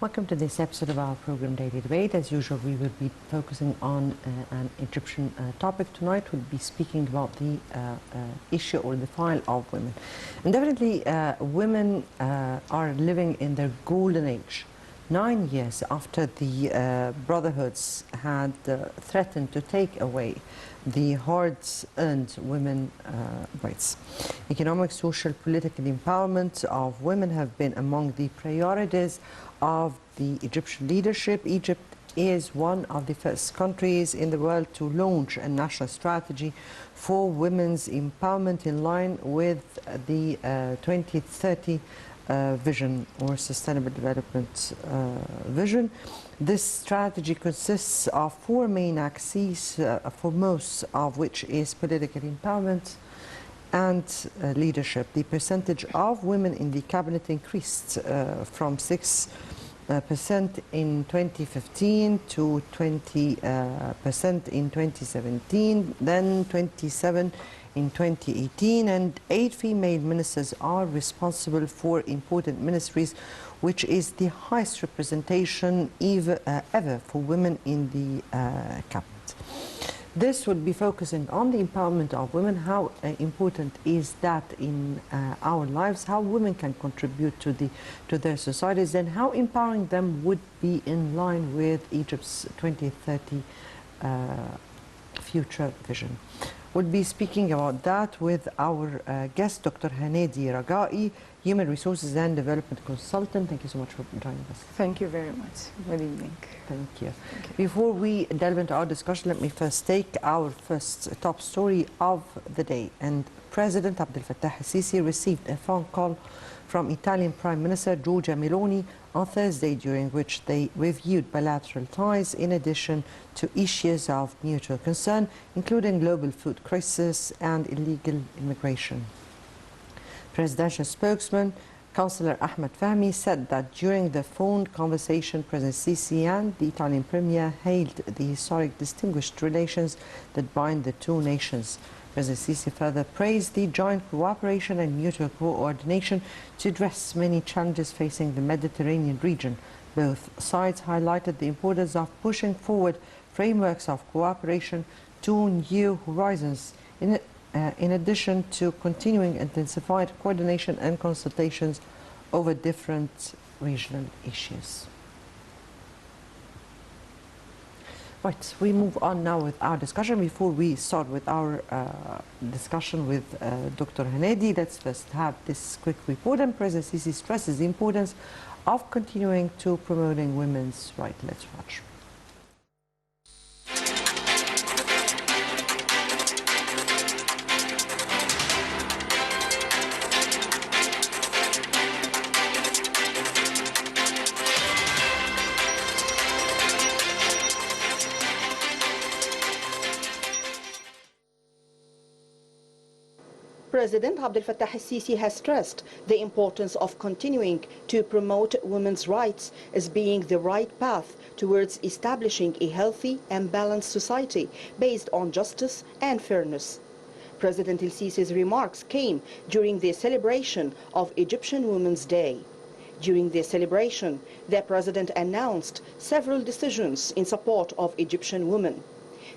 Welcome to this episode of our program Daily Debate. As usual, we will be focusing on an Egyptian topic. Tonight we'll be speaking about the issue or the file of women. And definitely women are living in their golden age. 9 years after the brotherhoods had threatened to take away the hard-earned women rights. Economic, social, political empowerment of women have been among the priorities of the Egyptian leadership. Egypt is one of the first countries in the world to launch a national strategy for women's empowerment in line with the 2030 vision or sustainable development vision. This strategy consists of 4 main axes, foremost of which is political empowerment and leadership. The percentage of women in the cabinet increased from 6% in 2015 to 20% in 2017, then 27% in 2018, and 8 female ministers are responsible for important ministries, which is the highest representation ever for women in the cabinet. This would be focusing on the empowerment of women, how important is that in our lives, how women can contribute to their societies, and how empowering them would be in line with Egypt's 2030 future vision. We'll be speaking about that with our guest, Dr. Hanadi Ragaei, Human Resources and Development Consultant. Thank you so much for joining us. Thank you very much. Good evening. Thank you. Before we delve into our discussion, let me first take our first top story of the day. And President Abdel Fattah al-Sisi received a phone call from Italian Prime Minister Giorgia Meloni on Thursday, during which they reviewed bilateral ties in addition to issues of mutual concern, including global food crisis and illegal immigration. Presidential spokesman Councillor Ahmed Fahmy said that during the phone conversation, President Sisi and the Italian Premier hailed the historic distinguished relations that bind the two nations. President Sisi further praised the joint cooperation and mutual coordination to address many challenges facing the Mediterranean region. Both sides highlighted the importance of pushing forward frameworks of cooperation to new horizons, in addition to continuing intensified coordination and consultations over different regional issues. Right, we move on now with our discussion. Before we start with our discussion with Dr. Hanadi, let's first have this quick report. And President Sisi stresses the importance of continuing to promoting women's rights. Let's watch. President Abdel Fattah al-Sisi has stressed the importance of continuing to promote women's rights as being the right path towards establishing a healthy and balanced society based on justice and fairness. President al-Sisi's remarks came during the celebration of Egyptian Women's Day. During the celebration, the president announced several decisions in support of Egyptian women.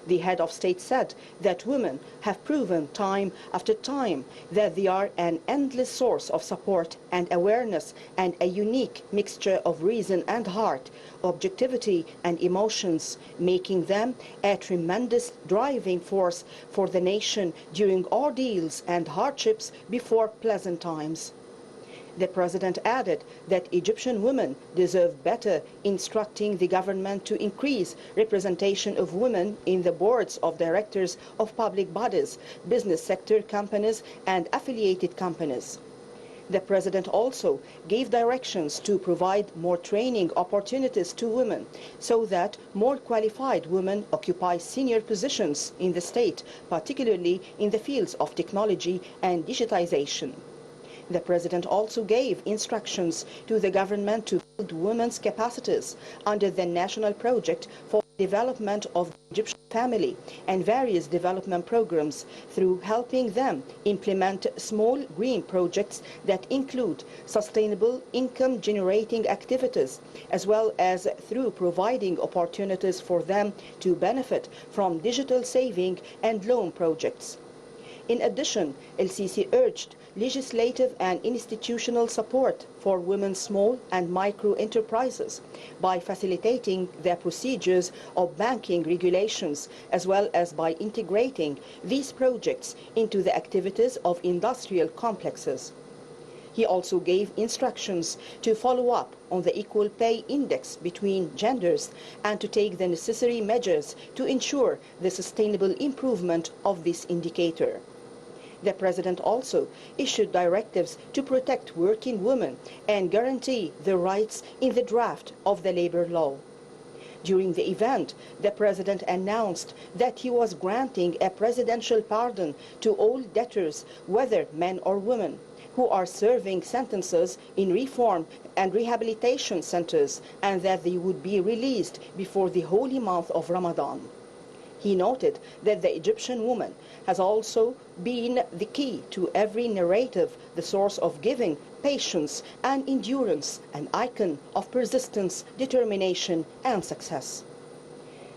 The head of state said that women have proven time after time that they are an endless source of support and awareness and a unique mixture of reason and heart, objectivity and emotions, making them a tremendous driving force for the nation during ordeals and hardships before pleasant times. The president added that Egyptian women deserve better, instructing the government to increase representation of women in the boards of directors of public bodies, business sector companies and affiliated companies. The president also gave directions to provide more training opportunities to women so that more qualified women occupy senior positions in the state, particularly in the fields of technology and digitization. The president also gave instructions to the government to build women's capacities under the national project for development of the Egyptian family and various development programs through helping them implement small green projects that include sustainable income generating activities, as well as through providing opportunities for them to benefit from digital saving and loan projects. In addition, LCC urged legislative and institutional support for women's small and micro enterprises by facilitating the procedures of banking regulations, as well as by integrating these projects into the activities of industrial complexes. He also gave instructions to follow up on the equal pay index between genders and to take the necessary measures to ensure the sustainable improvement of this indicator. The President also issued directives to protect working women and guarantee their rights in the draft of the labor law. During the event, the President announced that he was granting a presidential pardon to all debtors, whether men or women, who are serving sentences in reform and rehabilitation centers, and that they would be released before the holy month of Ramadan. He noted that the Egyptian woman has also been the key to every narrative, the source of giving, patience and endurance, an icon of persistence, determination and success.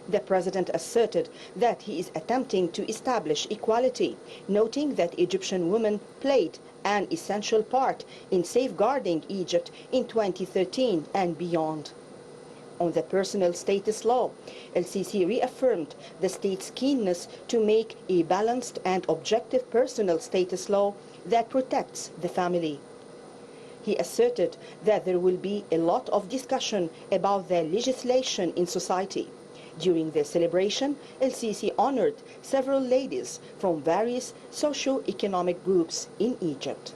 The President asserted that he is attempting to establish equality, noting that Egyptian women played an essential part in safeguarding Egypt in 2013 and beyond. On the personal status law, LCC reaffirmed the state's keenness to make a balanced and objective personal status law that protects the family. He asserted that there will be a lot of discussion about the legislation in society. During the celebration, LCC honored several ladies from various socio-economic groups in Egypt.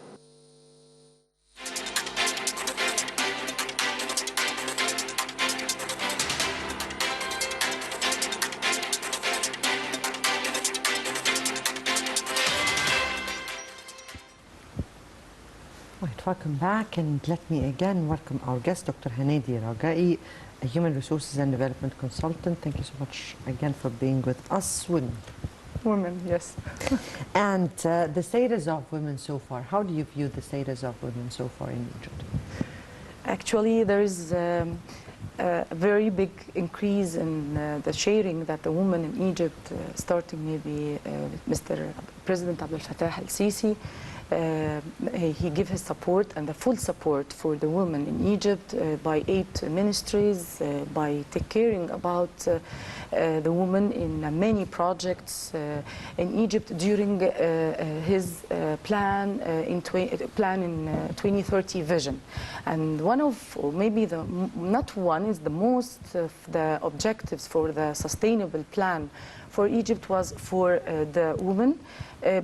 Right, welcome back, and let me again welcome our guest, Dr. Hanadi Ragaei, a Human Resources and Development Consultant. Thank you so much again for being with us. Women, yes. And the status of women so far, how do you view the status of women so far in Egypt? Actually, there is a very big increase in the sharing that the women in Egypt, starting maybe Mr. President Abdel Fattah al-Sisi, he gave his support and the full support for the women in Egypt by 8 ministries, by taking caring about the women in many projects in Egypt during his plan in 2030 vision. And one of, or maybe the, not one, is the most of the objectives for the sustainable plan for Egypt was for the women,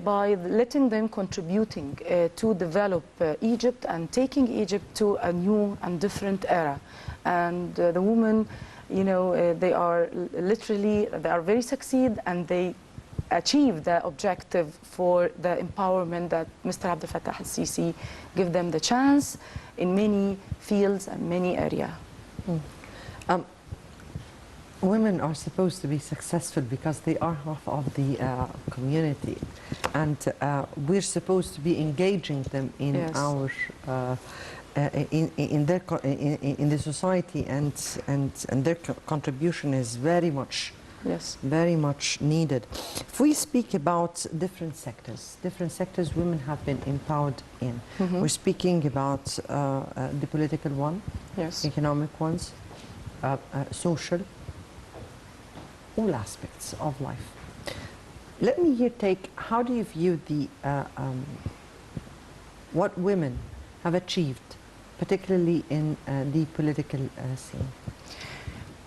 by letting them contributing to develop Egypt and taking Egypt to a new and different era. And the women, you know, they are literally, they are very succeed, and they achieve the objective for the empowerment that Mr. Abdel Fattah al-Sisi give them the chance in many fields and many areas. Women are supposed to be successful because they are half of the community, and we're supposed to be engaging them in Yes. our in the society, and their contribution is very much needed. If we speak about different sectors women have been empowered in. We're speaking about the political one, Yes. economic ones, social, all aspects of life. Let me here take, how do you view the what women have achieved, particularly in the political scene?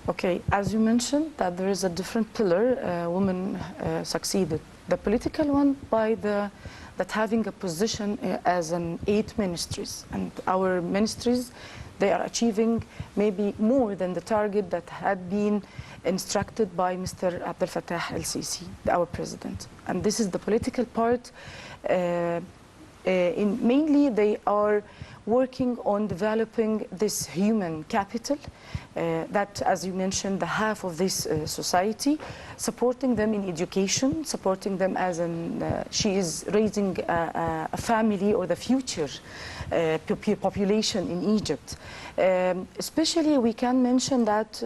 Okay, as you mentioned, that there is a different pillar women succeeded. The political one by that having a position as an 8 ministries, and our ministries, they are achieving maybe more than the target that had been instructed by Mr. Abdel Fattah al-Sisi, our president. And this is the political part. Mainly they are working on developing this human capital that, as you mentioned, the half of this society, supporting them in education, supporting them as she is raising a family or the future population in Egypt. Especially we can mention that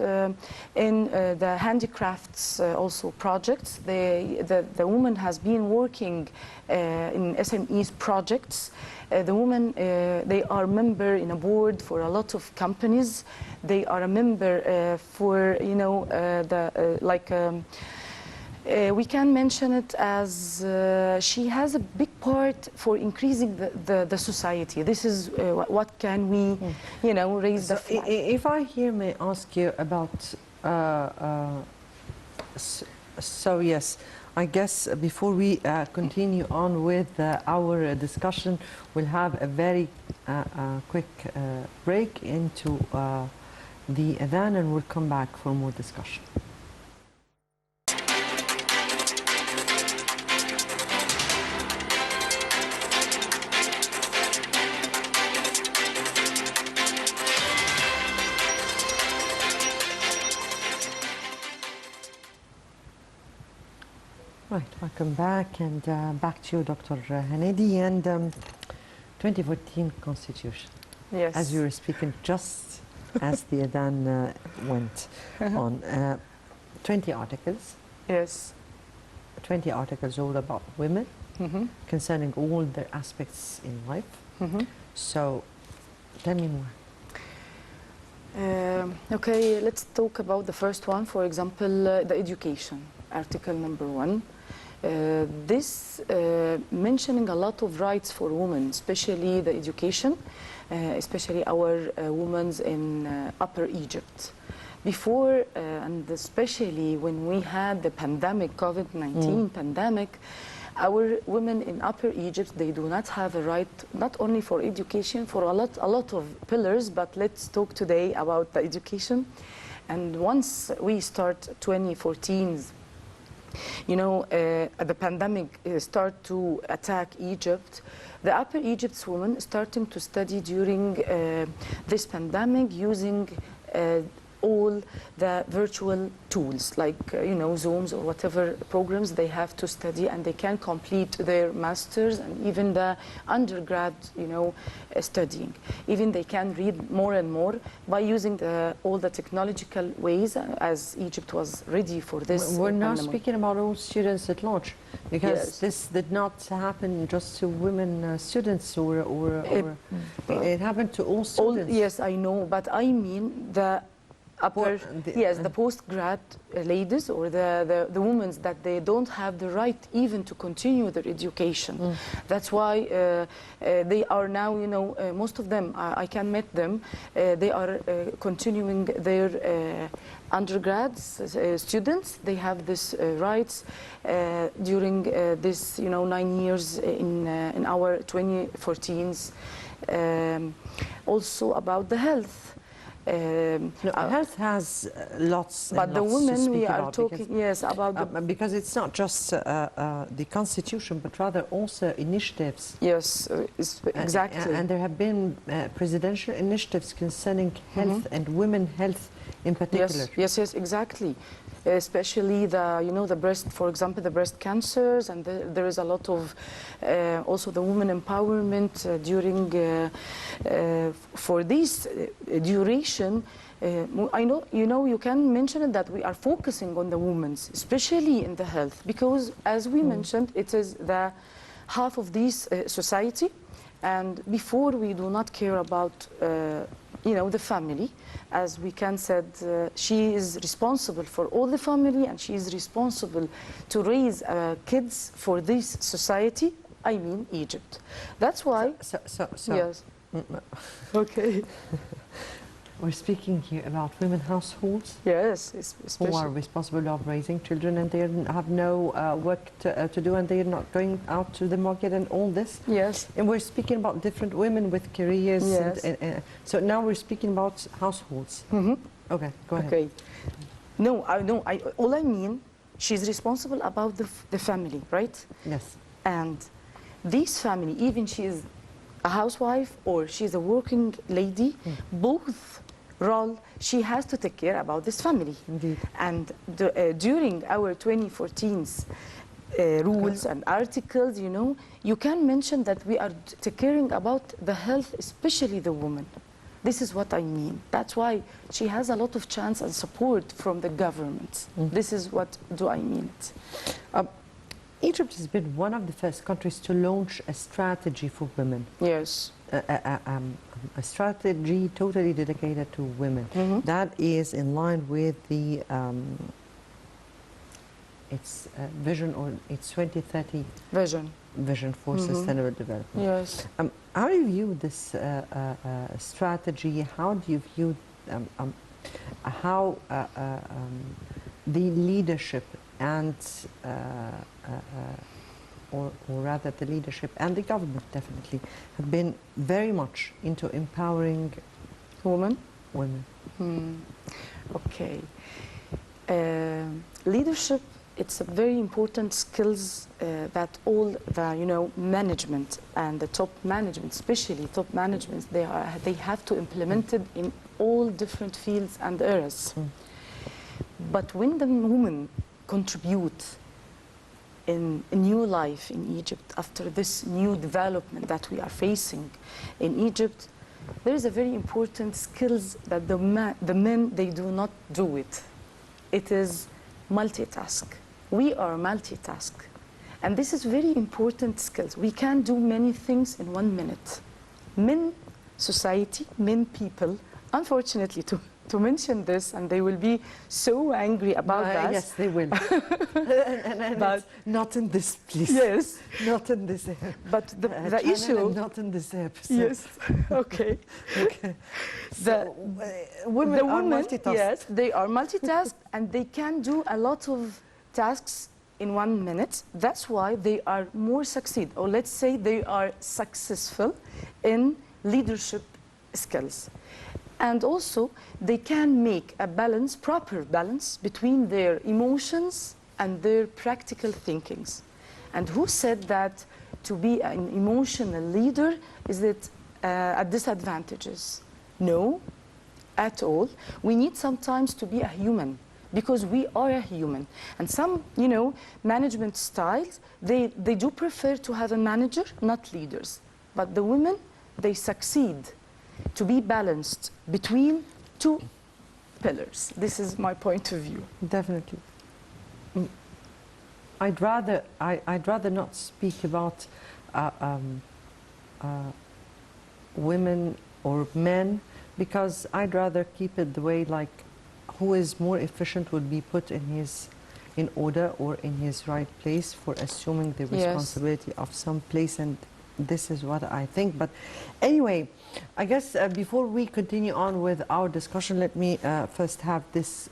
in the handicrafts also projects, the woman has been working in SMEs projects. The women, they are member in a board for a lot of companies. They are a member for, you know, we can mention it as she has a big part for increasing the society. This is what can we, you know, raise the flag. If I here may ask you about, so yes, I guess before we continue on with our discussion, we'll have a very quick break into the adhan, and we'll come back for more discussion. Right, welcome back, and back to you, Dr. Hanadi, and 2014 Constitution. Yes. As you were speaking, just as the adhan went on, 20 articles. Yes. 20 articles all about women, concerning all their aspects in life. So, tell me more. Okay, let's talk about the first one. For example, the education, Article number 1. This mentioning a lot of rights for women, especially the education, especially our women in Upper Egypt. Before, and especially when we had the pandemic, COVID-19 pandemic, our women in Upper Egypt, they do not have a right, not only for education, for a lot of pillars, but let's talk today about the education. And once we start 2014, you know, the pandemic start to attack Egypt, the Upper Egypt's women starting to study during this pandemic using all the virtual tools like, you know, Zooms or whatever programs they have to study, and they can complete their masters and even the undergrad, you know, studying. Even they can read more and more by using all the technological ways, as Egypt was ready for this. We're now pandemic. speaking about all students at large, because Yes. this did not happen just to women students, or it happened to all students. Yes, I know, but I mean the upper, yes, the post-grad ladies or the women that they don't have the right even to continue their education. That's why they are now, you know, most of them, I can meet them, they are continuing their undergrads, students. They have this rights during this, you know, 9 years in our 2014s. Also about the health. Health has lots, but the women we are talking, because, yes, about the, because it's not just the constitution, but rather also initiatives. yes, exactly. And there have been presidential initiatives concerning health and women health in particular. Yes, exactly. Especially the, you know, the breast, for example, the breast cancers, and there is a lot of also the women empowerment during for this duration. I know, you know, you can mention it that we are focusing on the women, especially in the health, because as we mentioned, it is the half of this society, and before we do not care about you know, the family. As we can said, she is responsible for all the family, and she is responsible to raise kids for this society, I mean Egypt. That's why... So yes. Okay. We're speaking here about women households. Yes, who are responsible of raising children, and they have no work to do, and they're not going out to the market and all this. Yes. And we're speaking about different women with careers. Yes. And so now we're speaking about households. Okay, go ahead. Okay. No, all I mean, she's responsible about the family, right? Yes. And this family, even she is a housewife or she's a working lady, both role, she has to take care about this family. Indeed. And during our 2014's rules and articles, you know, you can mention that we are caring about the health, especially the woman. This is what I mean. That's why she has a lot of chance and support from the government. This is what do I mean it. Egypt has been one of the first countries to launch a strategy for women. Yes. A strategy totally dedicated to women. That is in line with the its vision, or its 2030 vision for sustainable development. Yes. How do you view this strategy? How do you view how the leadership and or rather the leadership and the government definitely have been very much into empowering Women? women? Okay. Leadership, it's a very important skills that all the, you know, management and the top management, especially top management, they have to implement it in all different fields and areas. But when the women contribute in a new life in Egypt, after this new development that we are facing in Egypt, there is a very important skills that the men, they do not do it. It is multitask. We are multitask. And this is very important skills. We can do many things in 1 minute. Men, society, men, people, unfortunately, to mention this, and they will be so angry about that. Yes, they will. and But it's not in this, please. yes, Not in this area. but the China, issue. and not in this episode. Yes. Okay. Okay. The, Women the are women, multitask. yes, they are multitask and they can do a lot of tasks in 1 minute. That's why they are more succeed, or let's say they are successful in leadership skills. And also, they can make a balance, proper balance, between their emotions and their practical thinkings. And who said that to be an emotional leader is it at disadvantages? No, at all. We need sometimes to be a human, because we are a human. And some, you know, management styles, they do prefer to have a manager, not leaders. But the women, they succeed to be balanced between two pillars. This is my point of view. Definitely. I'd rather not speak about women or men, because I'd rather keep it the way, like, who is more efficient would be put in order or in his right place for assuming the responsibility of some place, and this is what I think. But anyway, I guess before we continue on with our discussion, let me first have this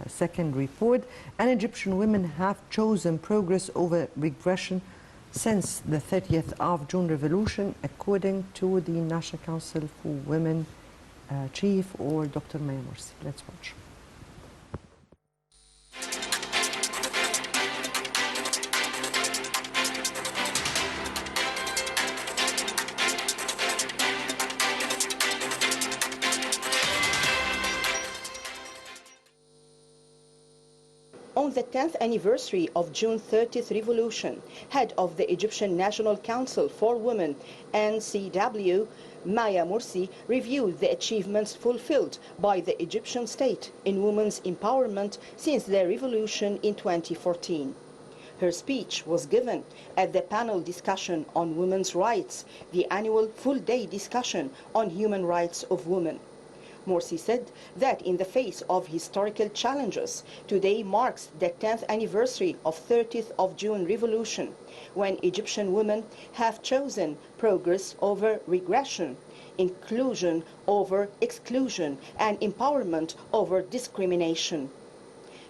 second report. And Egyptian women have chosen progress over regression since the 30th of June revolution, according to the National Council for Women Chief, or Dr. Maya Morsi. Let's watch. On the 10th anniversary of June 30th revolution, head of the Egyptian National Council for Women, NCW, Maya Morsi, reviewed the achievements fulfilled by the Egyptian state in women's empowerment since the revolution in 2014. Her speech was given at the panel discussion on women's rights, the annual full-day discussion on human rights of women. Morsi said that in the face of historical challenges, today marks the 10th anniversary of 30th of June revolution, when Egyptian women have chosen progress over regression, inclusion over exclusion, and empowerment over discrimination.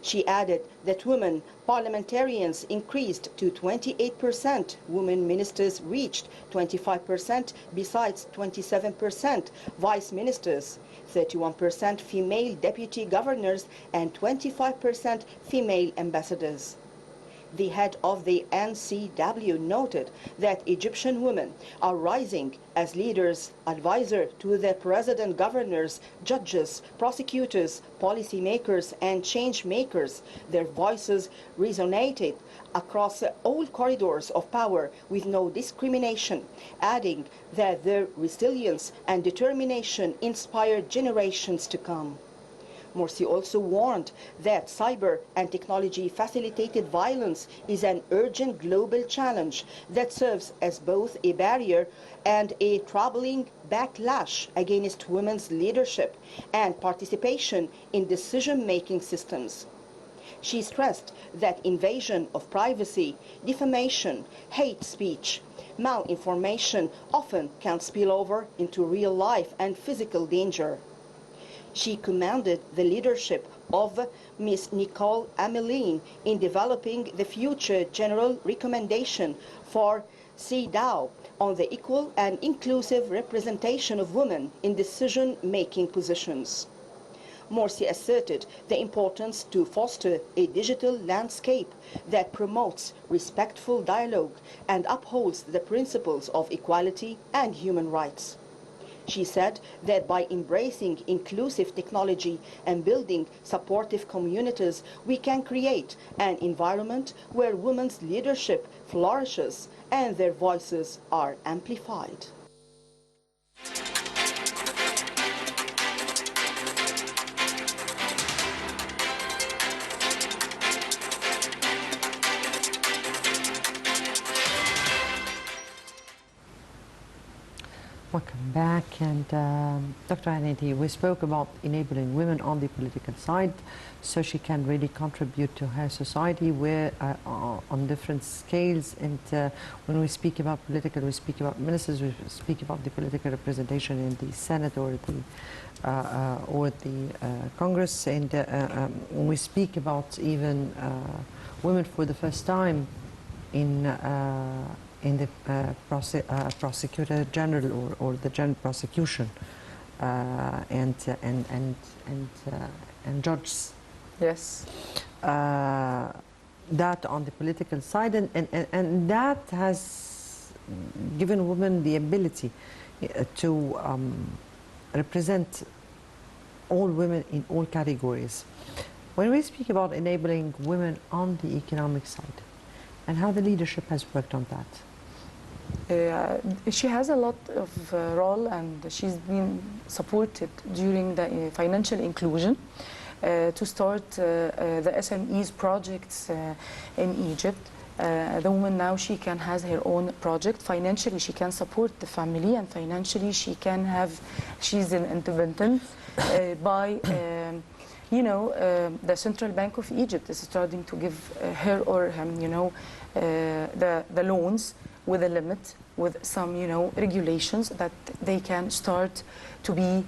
She added that women parliamentarians increased to 28%, women ministers reached 25%, besides 27% vice ministers, 31% female deputy governors, and 25% female ambassadors. the head of the NCW, noted that Egyptian women are rising as leaders, advisor to the president, governors, judges, prosecutors, policymakers, and change makers. Their voices resonated across all corridors of power with no discrimination, adding that their resilience and determination inspired generations to come. Morsi also warned that cyber and technology-facilitated violence is an urgent global challenge that serves as both a barrier and a troubling backlash against women's leadership and participation in decision-making systems. She stressed that invasion of privacy, defamation, hate speech, malinformation often can spill over into real life and physical danger. She commended the leadership of Ms. Nicole Ameline in developing the future general recommendation for CEDAW on the equal and inclusive representation of women in decision-making positions. Morsi asserted the importance to foster a digital landscape that promotes respectful dialogue and upholds the principles of equality and human rights. She said that by embracing inclusive technology and building supportive communities, we can create an environment where women's leadership flourishes and their voices are amplified. Welcome back. And Dr. Hanadi, we spoke about enabling women on the political side so she can really contribute to her society where on different scales. And when we speak about political, we speak about ministers, we speak about the political representation in the Senate or the Congress. And when we speak about even women for the first time in the prosecutor general or the general prosecution and judges. Yes. That on the political side, and that has given women the ability to represent all women in all categories. When we speak about enabling women on the economic side and how the leadership has worked on that. She has a lot of role, and she's been supported during the financial inclusion to start the SMEs projects in Egypt. The woman now, she can has her own project. Financially, she can support the family, and financially, she's an independent by the Central Bank of Egypt is starting to give her or him, the loans with a limit, with some, regulations that they can start to be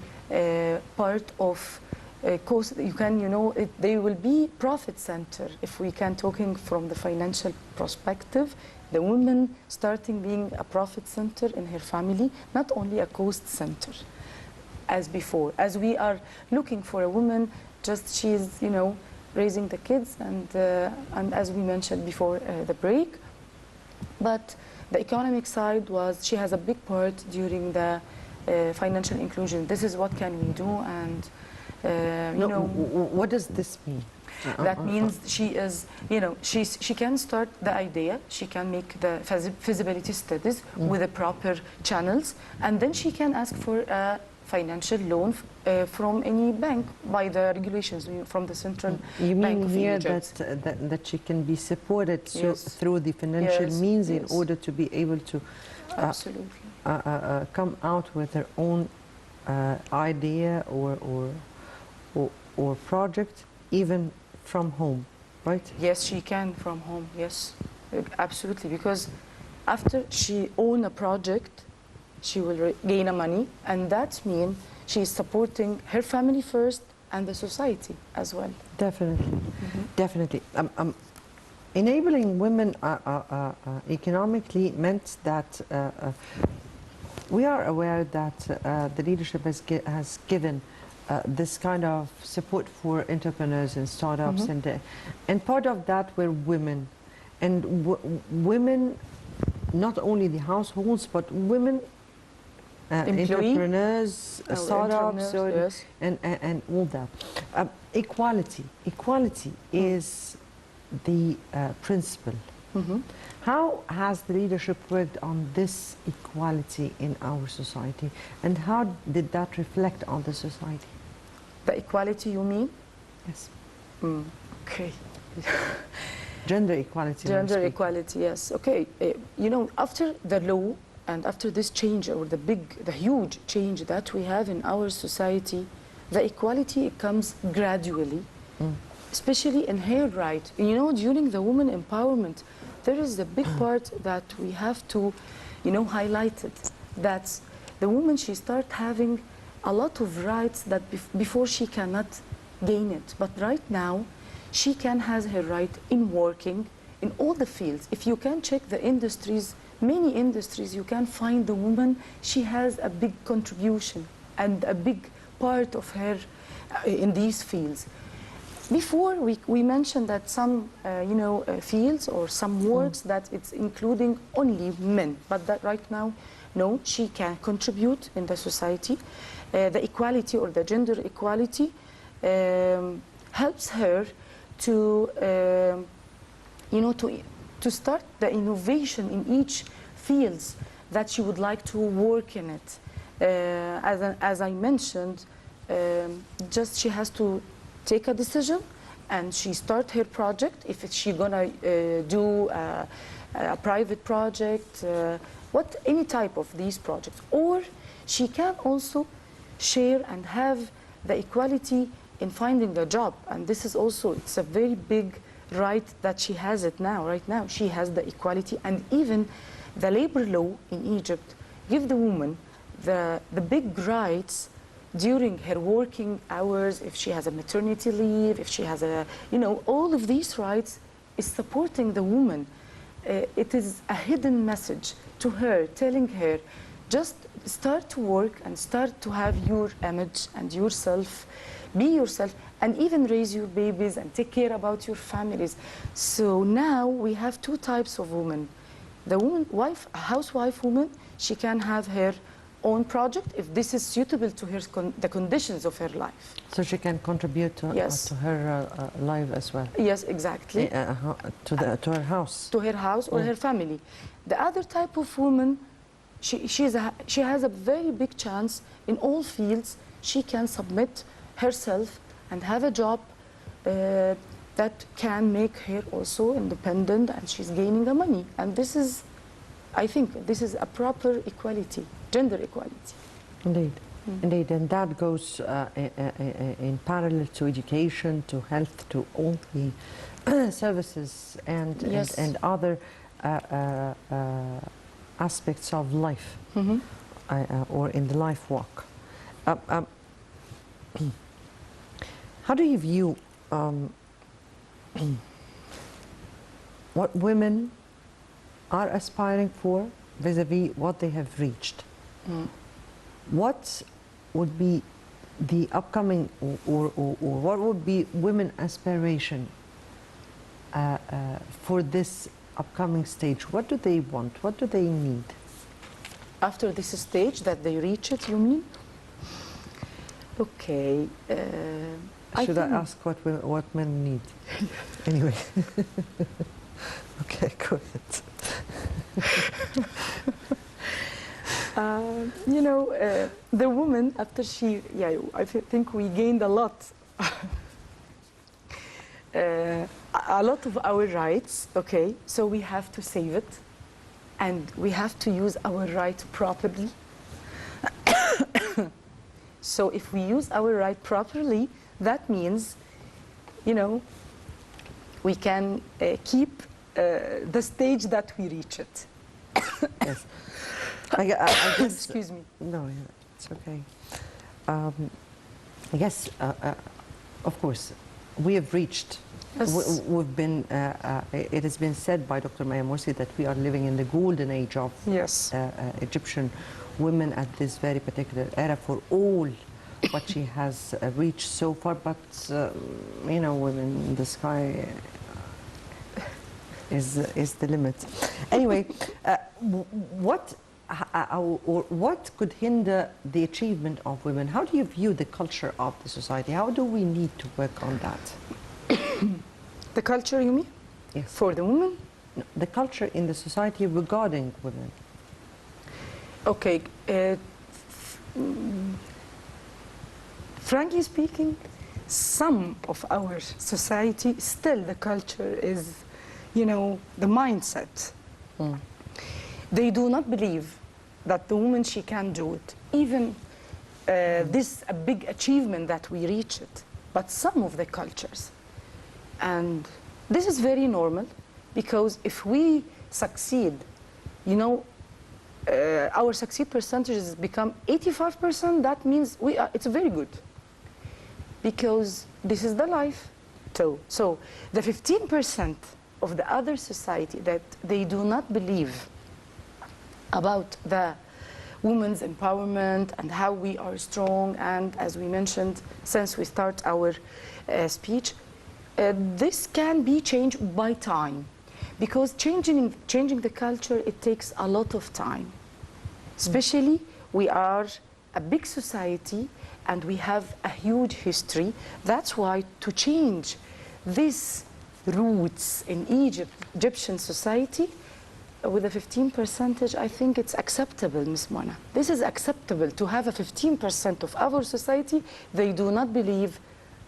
part of course. You can, they will be profit center. If we can talking from the financial perspective, the woman starting being a profit center in her family, not only a cost center as before. As we are looking for a woman, just she's, raising the kids and as we mentioned before the break. But the economic side was, she has a big part during the financial inclusion. This is what can we do, and what does this mean? That means she is, she can start the idea, she can make the feasibility studies with the proper channels, and then she can ask for a financial loan from any bank by the regulations from the Central Bank of Egypt. You mean here that she can be supported through the financial Yes, means in yes. order to be able to Absolutely. come out with her own idea or project, even from home, right? Yes, she can from home, yes, absolutely, because after she own a project, she will gain a money, and that means she's supporting her family first and the society as well. Definitely, definitely. Enabling women economically meant that we are aware that the leadership has given this kind of support for entrepreneurs and startups, and part of that were women. and women, not only the households, but women, entrepreneurs, startups, yes. and all that. Equality is the principle. How has the leadership worked on this equality in our society, and how did that reflect on the society? The equality, you mean? Yes. Okay. Gender equality. Gender equality, yes. Okay. You know, after the law and after this change, or the huge change that we have in our society, the equality comes gradually, especially in her right. You know, during the women empowerment, there is a big part that we have to, you know, highlight it. That the woman, she start having a lot of rights that before she cannot gain it. But right now, she can have her right in working in all the fields. If you can check the industries, many industries, you can find the woman, she has a big contribution and a big part of her in these fields. Before, we mentioned that some fields or some works that it's including only men, but that right now, no, she can contribute in the society. The equality, or the gender equality, helps her to, to start the innovation in each fields that she would like to work in it. As I mentioned, just she has to take a decision and she start her project. If she gonna do a private project, any type of these projects, or she can also share and have the equality in finding a job. And this is also, it's a very big right that she has it now. Right now, she has the equality, and even the labor law in Egypt give the woman the big rights during her working hours, if she has a maternity leave, if she has all of these rights is supporting the woman. It is a hidden message to her, telling her, just start to work and start to have your image and yourself, be yourself, and even raise your babies and take care about your families. So now we have two types of women. The woman, a housewife woman, she can have her own project if this is suitable to her the conditions of her life. So she can contribute to, yes. To her life as well. Yes, exactly. To her house. To her house or her family. The other type of woman, she has a very big chance in all fields. She can submit herself and have a job that can make her also independent, and she's gaining the money. And this is, I think, this is a proper equality. Gender equality. Indeed, indeed, and that goes in parallel to education, to health, to all the services and, yes. and other aspects of life, or in the life walk. How do you view what women are aspiring for vis-a-vis what they have reached? What would be the upcoming, or what would be women aspiration for this upcoming stage? What do they want? What do they need? After this stage that they reach it, you mean? Okay. Should I ask what men need? Anyway. Okay, go ahead. The woman, after I think we gained a lot. A lot of our rights, okay? So we have to save it, and we have to use our right properly. So if we use our right properly, that means, we can keep the stage that we reach it. Yes. I guess, excuse me. No, it's okay. I guess, of course, we have reached. Yes. We've been. It has been said by Dr. Maya Morsi that we are living in the golden age of yes. Egyptian women at this very particular era for all what she has reached so far. But women in the sky. is the limit. Anyway, what could hinder the achievement of women? How do you view the culture of the society? How do we need to work on that? The culture, you mean? Yes. For the women? No, the culture in the society regarding women. Okay. Frankly speaking, some of our society, still the culture is, you know, the mindset. They do not believe that the woman, she can do it. Even this a big achievement that we reach it. But some of the cultures. And this is very normal, because if we succeed, you know, our succeed percentages become 85%, that means it's very good. Because this is the life too. So the 15% of the other society that they do not believe about the women's empowerment and how we are strong, and as we mentioned since we start our speech, this can be changed by time, because changing the culture, it takes a lot of time. Especially we are a big society and we have a huge history. That's why to change these roots in Egyptian society with a 15%, I think it's acceptable, Ms. Mona. This is acceptable to have a 15% of our society. They do not believe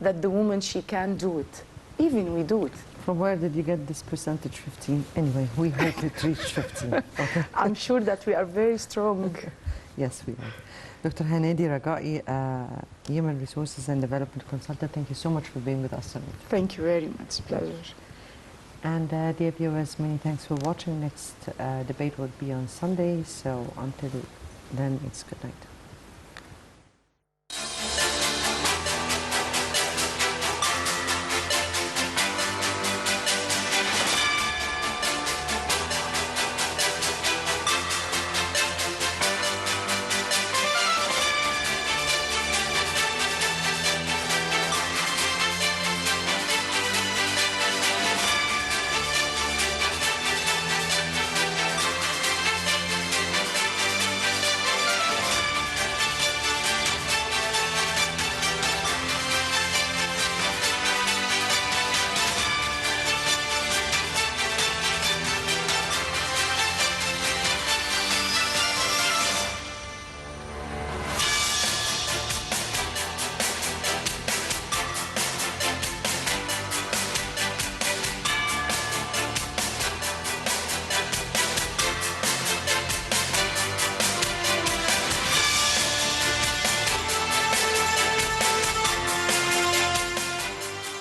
that the woman, she can do it. Even we do it. From where did you get this percentage, 15? Anyway, we hope it reached 15. Okay. I'm sure that we are very strong. Yes, we are. Dr. Hanadi Ragaei, Human Resources and Development Consultant, thank you so much for being with us tonight. Thank you very much. Pleasure. And dear viewers, many thanks for watching. Next debate will be on Sunday, so until then, it's good night.